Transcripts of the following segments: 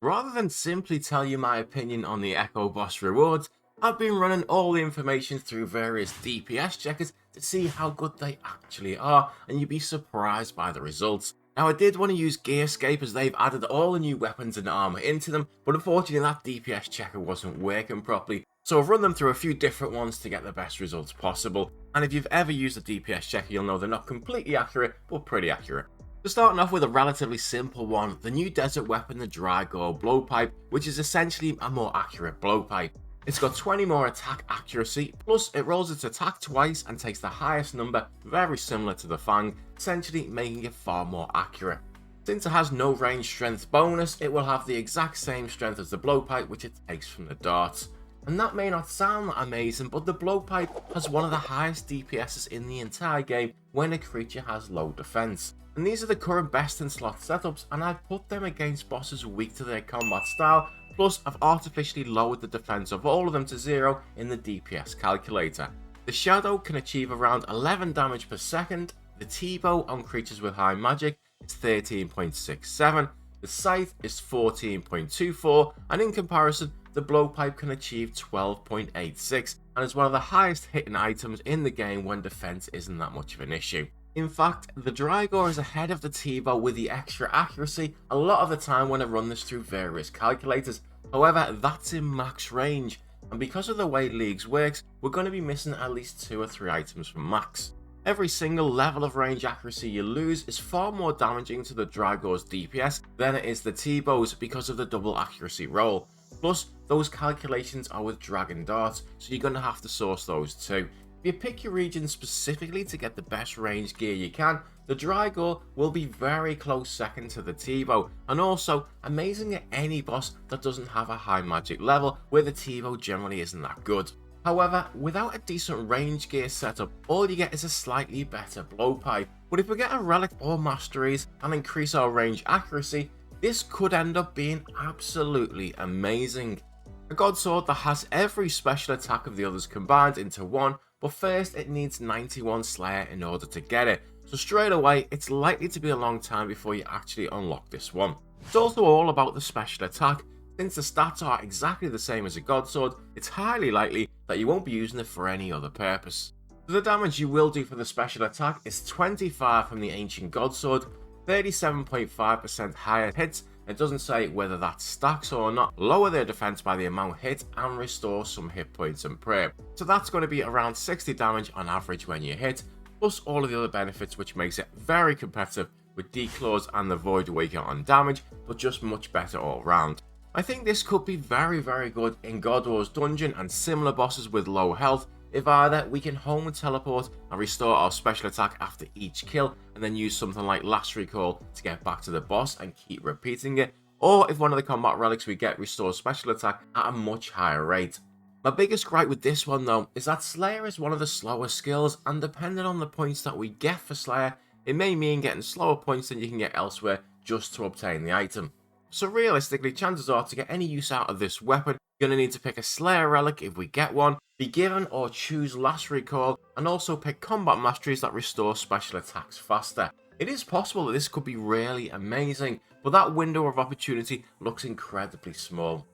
Rather than simply tell you my opinion on the Echo Boss rewards, I've been running all the information through various DPS checkers to see how good they actually are, and you'd be surprised by the results. Now, I did want to use Gearscape as they've added all the new weapons and armor into them, but unfortunately that DPS checker wasn't working properly, so I've run them through a few different ones to get the best results possible. And if you've ever used a DPS checker, you'll know they're not completely accurate, but pretty accurate. So starting off with a relatively simple one, the new desert weapon, the Drygore Blowpipe, which is essentially a more accurate blowpipe. It's got 20 more attack accuracy, plus it rolls its attack twice and takes the highest number, very similar to the Fang, essentially making it far more accurate. Since it has no range strength bonus, it will have the exact same strength as the Blowpipe, which it takes from the darts. And that may not sound amazing, but the Blowpipe has one of the highest DPSs in the entire game when a creature has low defense. And these are the current best in slot setups, and I've put them against bosses weak to their combat style, plus I've artificially lowered the defense of all of them to 0 in the DPS calculator. The Shadow can achieve around 11 damage per second, the T-Bow on creatures with high magic is 13.67, the Scythe is 14.24, and in comparison, the Blowpipe can achieve 12.86, and is one of the highest hitting items in the game when defense isn't that much of an issue. In fact, the Drygore is ahead of the T-Bow with the extra accuracy a lot of the time when I run this through various calculators. However, that's in max range, and because of the way Leagues works, we're going to be missing at least 2 or 3 items from max. Every single level of range accuracy you lose is far more damaging to the Drygore's DPS than it is the T-Bow's because of the double accuracy roll. Plus, those calculations are with Dragon Darts, so you're going to have to source those too. If you pick your region specifically to get the best range gear you can, the Drygore will be very close second to the T-Bow, and also amazing at any boss that doesn't have a high magic level where the T-Bow generally isn't that good. However, without a decent range gear setup, all you get is a slightly better blowpipe, but if we get a relic or masteries and increase our range accuracy, this could end up being absolutely amazing. A God Sword that has every special attack of the others combined into one, but first it needs 91 Slayer in order to get it, so straight away it's likely to be a long time before you actually unlock this one. It's also all about the special attack. Since the stats are exactly the same as a God Sword, it's highly likely that you won't be using it for any other purpose. So the damage you will do for the special attack is 25 from the Ancient God Sword, 37.5% higher hits. It doesn't say whether that stacks or not, lower their defense by the amount hit and restore some hit points and prayer. So that's going to be around 60 damage on average when you hit, plus all of the other benefits, which makes it very competitive with Declaws and the Void Waker on damage, but just much better all round. I think this could be very good in God War's dungeon and similar bosses with low health, if either we can home and teleport and restore our special attack after each kill, and then use something like Last Recall to get back to the boss and keep repeating it, or if one of the combat relics we get restores special attack at a much higher rate. My biggest gripe with this one though is that Slayer is one of the slower skills, and depending on the points that we get for Slayer, it may mean getting slower points than you can get elsewhere just to obtain the item. So realistically, chances are to get any use out of this weapon, you're going to need to pick a Slayer relic if we get one, be given or choose Last Recall, and also pick combat masteries that restore special attacks faster. It is possible that this could be really amazing, but that window of opportunity looks incredibly small.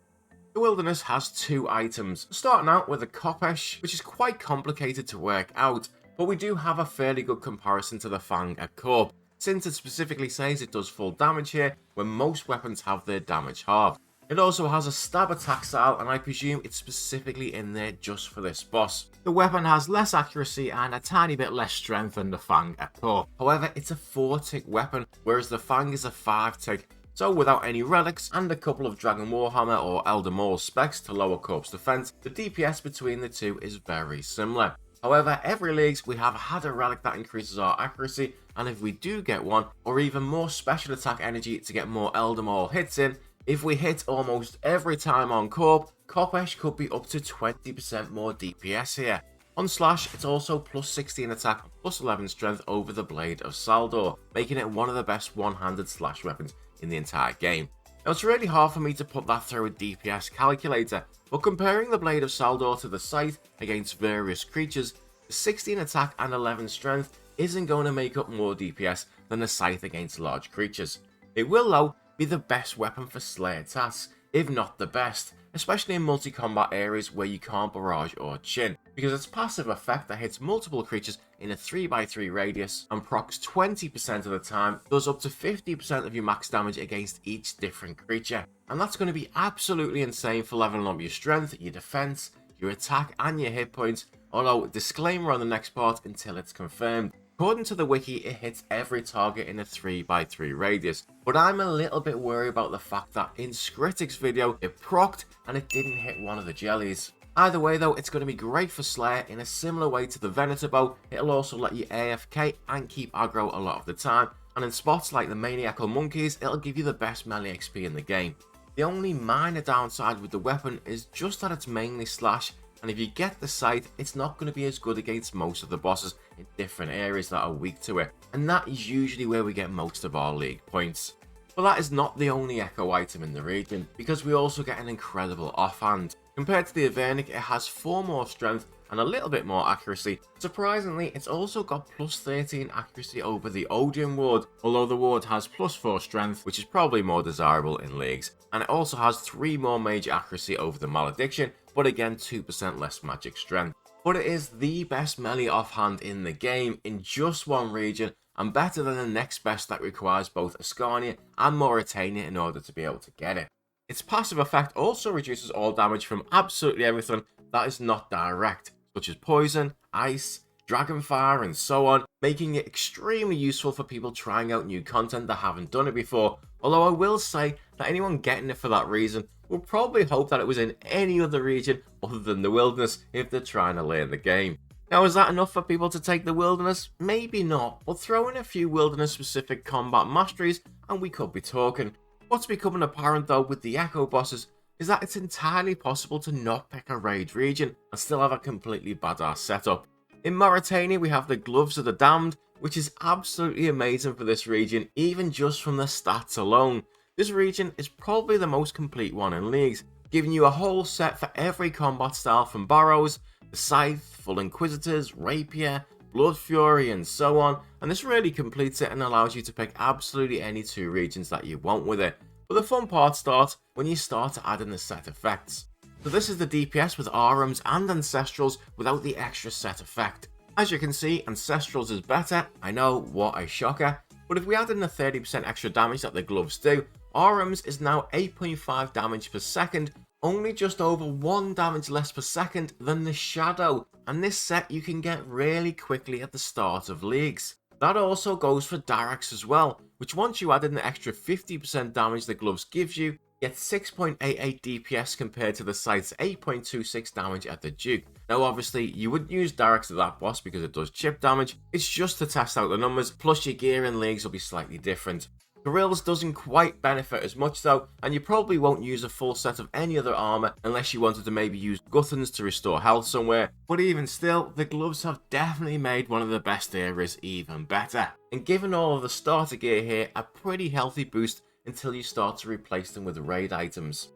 The Wilderness has 2 items, starting out with a Kopesh, which is quite complicated to work out, but we do have a fairly good comparison to the Fang at Corp, since it specifically says it does full damage here when most weapons have their damage halved. It also has a stab attack style, and I presume it's specifically in there just for this boss. The weapon has less accuracy and a tiny bit less strength than the Fang at Corp. However, it's a 4-tick weapon, whereas the Fang is a 5-tick. So without any relics and a couple of Dragon Warhammer or Elder Maul specs to lower Corp's defense, the DPS between the two is very similar. However, every Leagues we have had a relic that increases our accuracy, and if we do get one, or even more special attack energy to get more Elder Maul hits in, if we hit almost every time on Corp, Kopesh could be up to 20% more DPS here. On Slash, it's also plus 16 attack and plus 11 strength over the Blade of Saldor, making it one of the best one-handed Slash weapons in the entire game. Now it's really hard for me to put that through a DPS calculator, but comparing the Blade of Saldor to the Scythe against various creatures, the 16 attack and 11 strength isn't going to make up more DPS than the Scythe against large creatures. It will though, be the best weapon for Slayer tasks, if not the best, especially in multi-combat areas where you can't barrage or chin, because its passive effect that hits multiple creatures in a 3x3 radius and procs 20% of the time does up to 50% of your max damage against each different creature. And that's going to be absolutely insane for leveling up your strength, your defense, your attack and your hit points, although disclaimer on the next part until it's confirmed. According to the wiki, it hits every target in a 3x3 radius, but I'm a little bit worried about the fact that in Scritic's video it procced and it didn't hit one of the jellies. Either way though, it's going to be great for Slayer in a similar way to the Venator bow. It'll also let you AFK and keep aggro a lot of the time, and in spots like the Maniacal Monkeys, it'll give you the best melee XP in the game. The only minor downside with the weapon is just that it's mainly slash, and if you get the sight, it's not going to be as good against most of the bosses in different areas that are weak to it, and that is usually where we get most of our league points. But that is not the only echo item in the region, because we also get an incredible offhand. Compared to the Fremennik, it has 4 more strength and a little bit more accuracy. Surprisingly, it's also got plus 13 accuracy over the Odium ward, although the ward has plus 4 strength, which is probably more desirable in leagues. And it also has 3 more mage accuracy over the Malediction, but again 2% less magic strength. But it is the best melee offhand in the game in just one region, and better than the next best that requires both Asgarnia and Morytania in order to be able to get it. Its passive effect also reduces all damage from absolutely everything that is not direct, such as poison, ice, dragonfire and so on, making it extremely useful for people trying out new content that haven't done it before, although I will say that anyone getting it for that reason will probably hope that it was in any other region other than the wilderness if they're trying to learn the game. Now, is that enough for people to take the wilderness? Maybe not, but throw in a few wilderness specific combat masteries and we could be talking. What's becoming apparent though with the Echo bosses is that it's entirely possible to not pick a raid region and still have a completely badass setup. In Morytania we have the Gloves of the Damned, which is absolutely amazing for this region even just from the stats alone. This region is probably the most complete one in leagues, giving you a whole set for every combat style from Barrows, the Scythe, Full Inquisitors, Rapier, Blood Fury and so on, and this really completes it and allows you to pick absolutely any 2 regions that you want with it. But the fun part starts when you start to add in the set effects. So this is the DPS with Arms and Ancestrals without the extra set effect. As you can see, Ancestrals is better, I know, what a shocker, but if we add in the 30% extra damage that the gloves do, Arms is now 8.5 damage per second, only just over 1 damage less per second than the Shadow, and this set you can get really quickly at the start of leagues. That also goes for Darax as well, which once you add in the extra 50% damage the gloves gives you, gets 6.88 DPS compared to the site's 8.26 damage at the Duke. Now obviously you wouldn't use Darax at that boss because it does chip damage, it's just to test out the numbers, plus your gear in leagues will be slightly different. Gorillas doesn't quite benefit as much though, and you probably won't use a full set of any other armor unless you wanted to maybe use Guthans to restore health somewhere, but even still, the gloves have definitely made one of the best areas even better, and given all of the starter gear here, a pretty healthy boost until you start to replace them with raid items.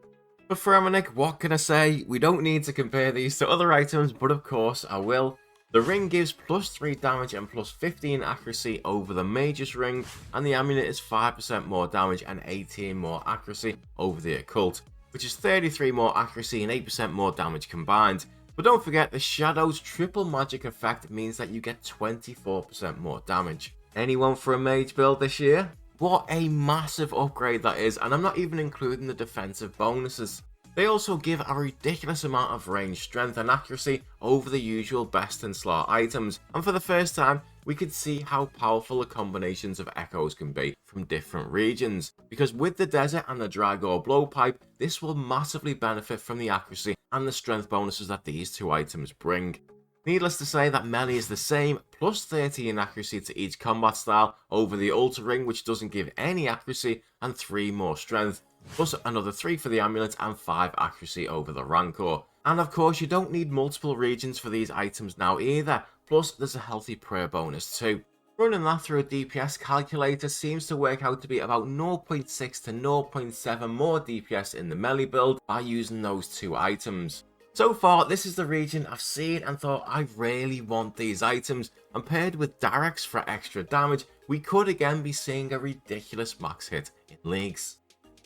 For Fremennik, what can I say? We don't need to compare these to other items, but of course I will. The ring gives plus 3 damage and plus 15 accuracy over the Magus ring, and the amulet is 5% more damage and 18 more accuracy over the occult, which is 33 more accuracy and 8% more damage combined. But don't forget, the Shadow's triple magic effect means that you get 24% more damage. Anyone for a mage build this year? What a massive upgrade that is, and I'm not even including the defensive bonuses. They also give a ridiculous amount of range strength and accuracy over the usual best in slot items, and for the first time we could see how powerful the combinations of echoes can be from different regions, because with the desert and the Dragor blowpipe this will massively benefit from the accuracy and the strength bonuses that these 2 items bring. Needless to say that melee is the same, plus 30 in accuracy to each combat style over the Ultra Ring, which doesn't give any accuracy, and 3 more strength, plus another 3 for the amulet and 5 accuracy over the Rancor. And of course you don't need multiple regions for these items now either, plus there's a healthy prayer bonus too. Running that through a DPS calculator seems to work out to be about 0.6 to 0.7 more DPS in the melee build by using those 2 items. So far, this is the region I've seen and thought I really want these items, and paired with Darax for extra damage, we could again be seeing a ridiculous max hit in leagues.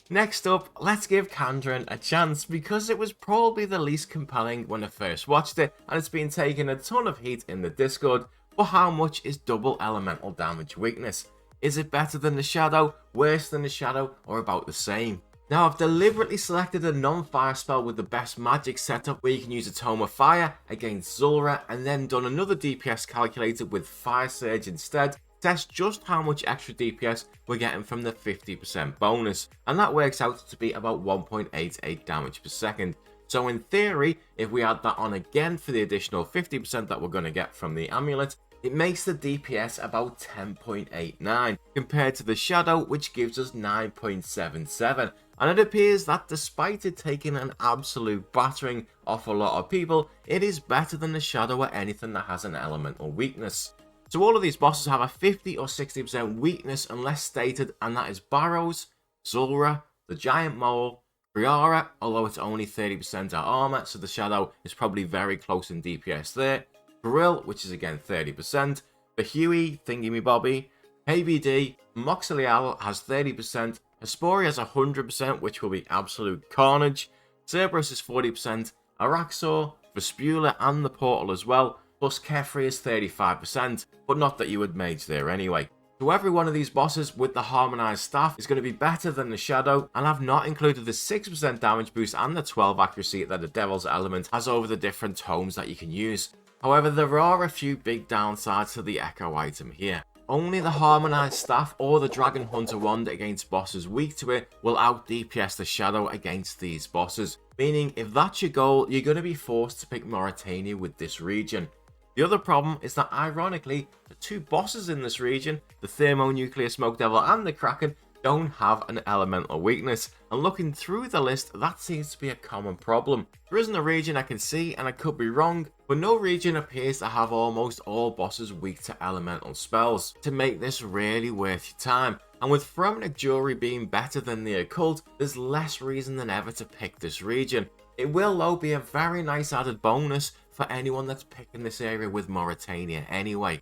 Next up, let's give Kandarin a chance because it was probably the least compelling when I first watched it, and it's been taking a ton of heat in the Discord. But how much is double elemental damage weakness? Is it better than the Shadow, worse than the Shadow, or about the same? Now, I've deliberately selected a non-fire spell with the best magic setup where you can use a Tome of Fire against Zulrah, and then done another DPS calculator with Fire Surge instead to test just how much extra DPS we're getting from the 50% bonus, and that works out to be about 1.88 damage per second. So in theory, if we add that on again for the additional 50% that we're going to get from the amulet, it makes the DPS about 10.89 compared to the Shadow, which gives us 9.77. And it appears that despite it taking an absolute battering off a lot of people, it is better than the Shadow or anything that has an elemental weakness. So all of these bosses have a 50 or 60% weakness unless stated, and that is Barrows, Zulrah, the Giant Mole, Briara, although it's only 30% our armor, so the Shadow is probably very close in DPS there, Grill, which is again 30%, the Huey, Thingy-me-bobby, KBD, Moxilial has 30%, Hespori has 100%, which will be absolute carnage, Cerberus is 40%, Araxor, Vespula and the Portal as well, plus Kefri is 35%, but not that you would mage there anyway. So every one of these bosses with the harmonized staff is going to be better than the Shadow, and I've not included the 6% damage boost and the 12 accuracy that the Devil's Element has over the different tomes that you can use. However, there are a few big downsides to the Echo item here. Only the harmonized staff or the Dragon Hunter wand against bosses weak to it will out DPS the Shadow against these bosses, meaning if that's your goal, you're going to be forced to pick Morytania with this region. The other problem is that ironically, the two bosses in this region, the Thermonuclear Smoke Devil and the Kraken, don't have an elemental weakness, and looking through the list, that seems to be a common problem. There isn't a region I can see, and I could be wrong, but no region appears to have almost all bosses weak to elemental spells to make this really worth your time. And with Fremennik Jewelry being better than the Occult, there's less reason than ever to pick this region. It will though be a very nice added bonus for anyone that's picking this area with Morytania anyway.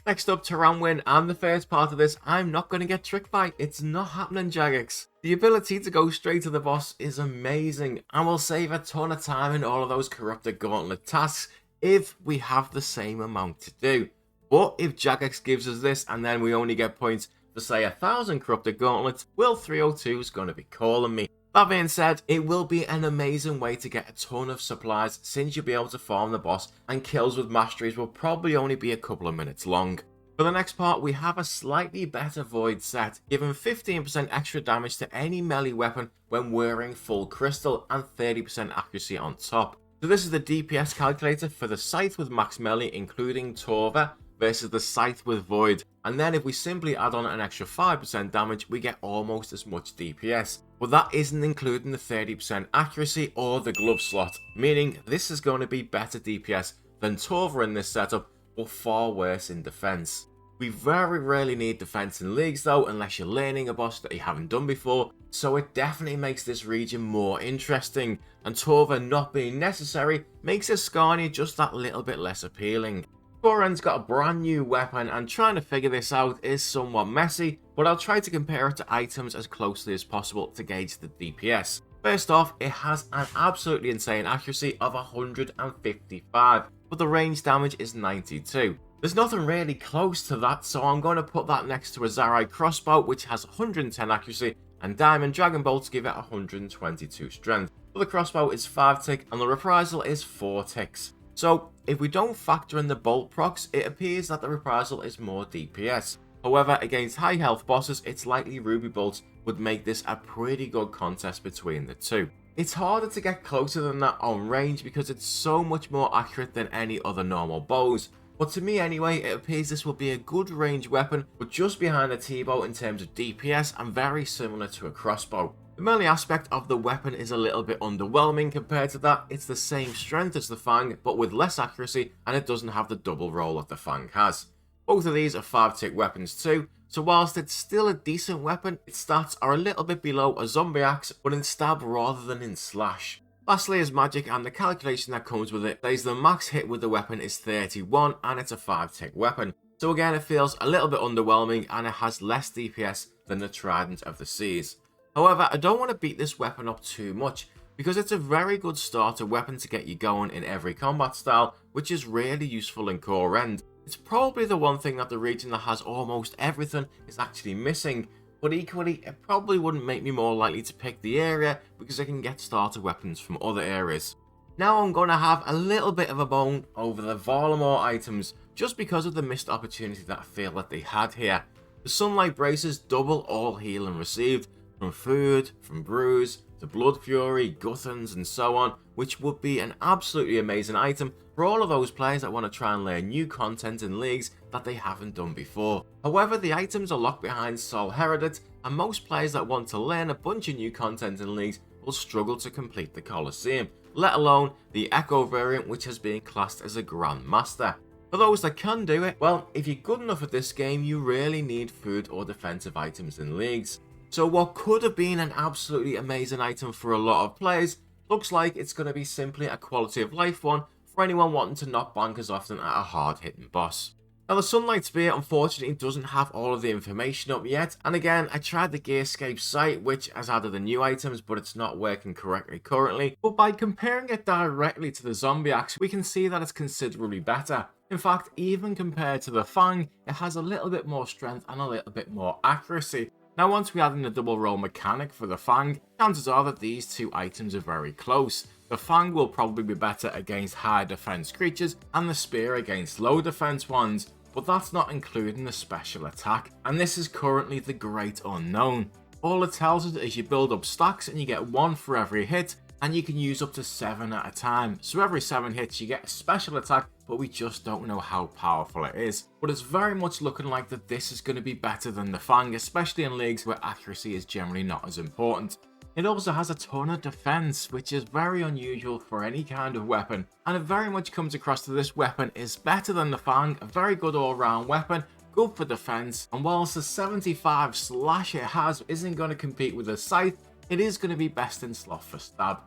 Next up, Tirannwn, and the first part of this, I'm not going to get tricked by. It's not happening, Jagex. The ability to go straight to the boss is amazing, and will save a ton of time in all of those Corrupted Gauntlet tasks if we have the same amount to do. But if Jagex gives us this, and then we only get points for say 1,000 Corrupted Gauntlets, Will 302 is going to be calling me. That being said, it will be an amazing way to get a ton of supplies since you'll be able to farm the boss, and kills with masteries will probably only be a couple of minutes long. For the next part, we have a slightly better Void set, giving 15% extra damage to any melee weapon when wearing full crystal and 30% accuracy on top. So this is the DPS calculator for the Scythe with max melee including Torva versus the Scythe with Void, and then if we simply add on an extra 5% damage, we get almost as much DPS. But that isn't including the 30% accuracy or the glove slot, meaning this is going to be better DPS than Torva in this setup, but far worse in defense. We very rarely need defense in leagues though, unless you're learning a boss that you haven't done before, so it definitely makes this region more interesting, and Torva not being necessary makes Asgarnia just that little bit less appealing. Kourend's got a brand new weapon, and trying to figure this out is somewhat messy, but I'll try to compare it to items as closely as possible to gauge the DPS. First off, it has an absolutely insane accuracy of 155, but the range damage is 92. There's nothing really close to that, so I'm going to put that next to a Zarai crossbow, which has 110 accuracy, and Diamond Dragon Bolts give it 122 strength. But the crossbow is 5 tick, and the reprisal is 4 ticks. So, if we don't factor in the bolt procs, it appears that the reprisal is more DPS. However, against high health bosses, it's likely Ruby Bolts would make this a pretty good contest between the two. It's harder to get closer than that on range because it's so much more accurate than any other normal bows. But to me anyway, it appears this will be a good range weapon, but just behind the T-bow in terms of DPS and very similar to a crossbow. The melee aspect of the weapon is a little bit underwhelming compared to that. It's the same strength as the Fang, but with less accuracy, and it doesn't have the double roll that the Fang has. Both of these are 5-tick weapons too, so whilst it's still a decent weapon, its stats are a little bit below a zombie axe, but in stab rather than in slash. Lastly is magic, and the calculation that comes with it says the max hit with the weapon is 31 and it's a 5-tick weapon. So again, it feels a little bit underwhelming and it has less DPS than the Trident of the Seas. However, I don't want to beat this weapon up too much, because it's a very good starter weapon to get you going in every combat style, which is really useful in Kourend. It's probably the one thing that the region that has almost everything is actually missing, but equally it probably wouldn't make me more likely to pick the area because I can get starter weapons from other areas. Now I'm going to have a little bit of a bone over the Varlamore items, just because of the missed opportunity that I feel that they had here. The Sunlight Braces double all healing received, from food, from brews, to Blood Fury, Guthans and so on, which would be an absolutely amazing item for all of those players that want to try and learn new content in leagues that they haven't done before. However, the items are locked behind Sol Heredit, and most players that want to learn a bunch of new content in leagues will struggle to complete the Colosseum, let alone the Echo variant, which has been classed as a Grandmaster. For those that can do it, well, if you're good enough at this game, you really need food or defensive items in leagues. So what could have been an absolutely amazing item for a lot of players, looks like it's going to be simply a quality of life one for anyone wanting to knock bankers often at a hard hitting boss. Now the Sunlight Spear unfortunately doesn't have all of the information up yet, and again I tried the Gearscape site which has added the new items, but it's not working correctly currently. But by comparing it directly to the Zombie Axe, we can see that it's considerably better. In fact, even compared to the Fang, it has a little bit more strength and a little bit more accuracy. Now once we add in the double roll mechanic for the Fang, chances are that these two items are very close. The Fang will probably be better against high defense creatures and the Spear against low defense ones, but that's not including the special attack, and this is currently the Great Unknown. All it tells us is you build up stacks and you get 1 for every hit, and you can use up to 7 at a time. So every 7 hits you get a special attack, but we just don't know how powerful it is. But it's very much looking like that this is going to be better than the Fang, especially in leagues where accuracy is generally not as important. It also has a ton of defense, which is very unusual for any kind of weapon, and it very much comes across that this weapon is better than the Fang, a very good all-round weapon, good for defense, and whilst the 75 slash it has isn't going to compete with the Scythe, it is going to be best in slot for stab.